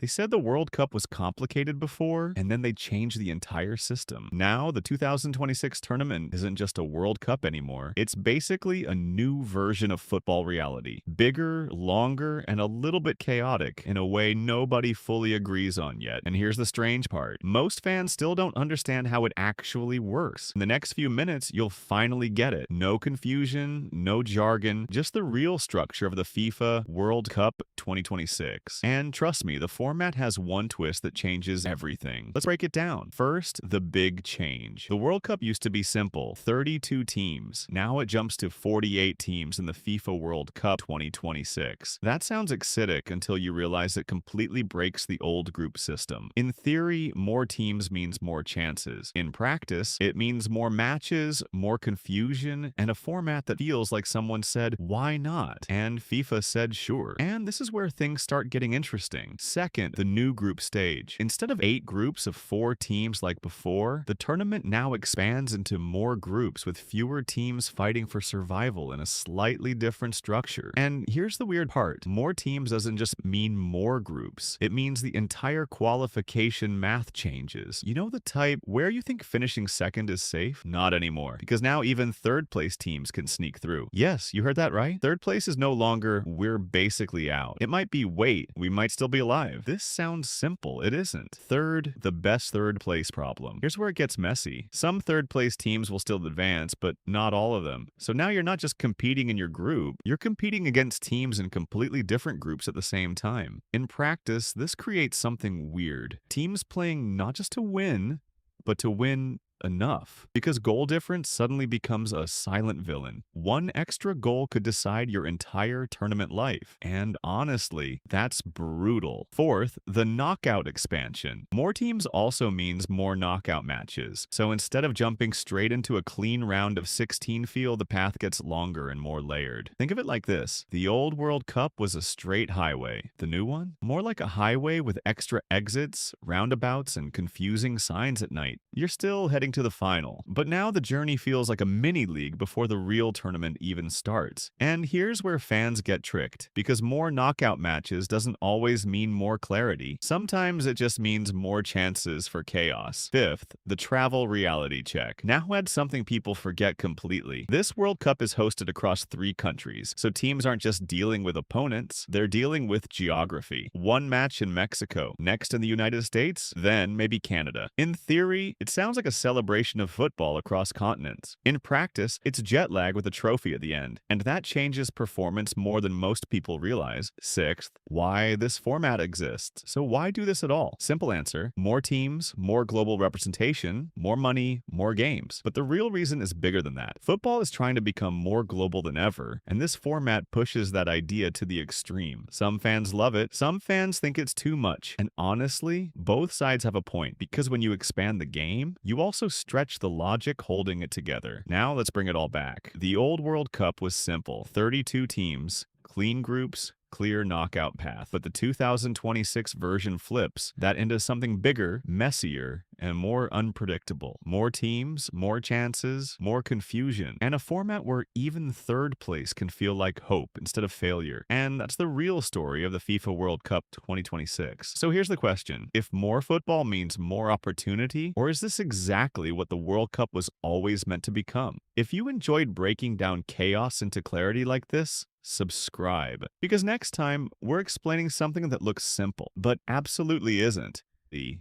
They said the World Cup was complicated before, and then they changed the entire system. Now, the 2026 tournament isn't just a World Cup anymore. It's basically a new version of football reality. Bigger, longer, and a little bit chaotic in a way nobody fully agrees on yet. And here's the strange part. Most fans still don't understand how it actually works. In the next few minutes, you'll finally get it. No confusion, no jargon, just the real structure of the FIFA World Cup 2026. And trust me, the format has one twist that changes everything. Let's break it down. First, the big change. The World Cup used to be simple, 32 teams. Now it jumps to 48 teams in the FIFA World Cup 2026. That sounds acidic until you realize it completely breaks the old group system. In theory, more teams means more chances. In practice, it means more matches, more confusion, and a format that feels like someone said, why not? And FIFA said sure. And this is where things start getting interesting. Second, the new group stage. Instead of 8 groups of 4 teams like before, the tournament now expands into more groups with fewer teams fighting for survival in a slightly different structure. And here's the weird part. More teams doesn't just mean more groups. It means the entire qualification math changes. You know the type where you think finishing second is safe? Not anymore. Because now even third place teams can sneak through. Yes, you heard that right. Third place is no longer we're basically out. It might be wait, we might still be alive. This sounds simple. It isn't. Third, the best third place problem. Here's where it gets messy. Some third place teams will still advance, but not all of them. So now you're not just competing in your group, you're competing against teams in completely different groups at the same time. In practice, this creates something weird. Teams playing not just to win, but to win enough. Because goal difference suddenly becomes a silent villain. One extra goal could decide your entire tournament life. And honestly, that's brutal. Fourth, the knockout expansion. More teams also means more knockout matches. So instead of jumping straight into a clean round of 16 feel, the path gets longer and more layered. Think of it like this. The old World Cup was a straight highway. The new one? More like a highway with extra exits, roundabouts, and confusing signs at night. You're still heading to the final, but now the journey feels like a mini league before the real tournament even starts. And here's where fans get tricked, because more knockout matches doesn't always mean more clarity. Sometimes it just means more chances for chaos. Fifth, the travel reality check. Now add something people forget completely. This World Cup is hosted across 3 countries, so teams aren't just dealing with opponents, they're dealing with geography. One match in Mexico, next in the United States, then maybe Canada. In theory, it sounds like a celebration of football across continents. In practice, it's jet lag with a trophy at the end, and that changes performance more than most people realize. Sixth, why this format exists. So why do this at all? Simple answer, more teams, more global representation, more money, more games. But the real reason is bigger than that. Football is trying to become more global than ever, and this format pushes that idea to the extreme. Some fans love it, some fans think it's too much, and honestly, both sides have a point, because when you expand the game, you also stretch the logic holding it together. Now let's bring it all back. The old World Cup was simple, 32 teams, clean groups, clear knockout path. But the 2026 version flips that into something bigger, messier, and more unpredictable. More teams, more chances, more confusion, and a format where even third place can feel like hope instead of failure. And that's the real story of the FIFA World Cup 2026. So here's the question. If more football means more opportunity, or is this exactly what the World Cup was always meant to become? If you enjoyed breaking down chaos into clarity like this, subscribe. Because next time, we're explaining something that looks simple, but absolutely isn't. The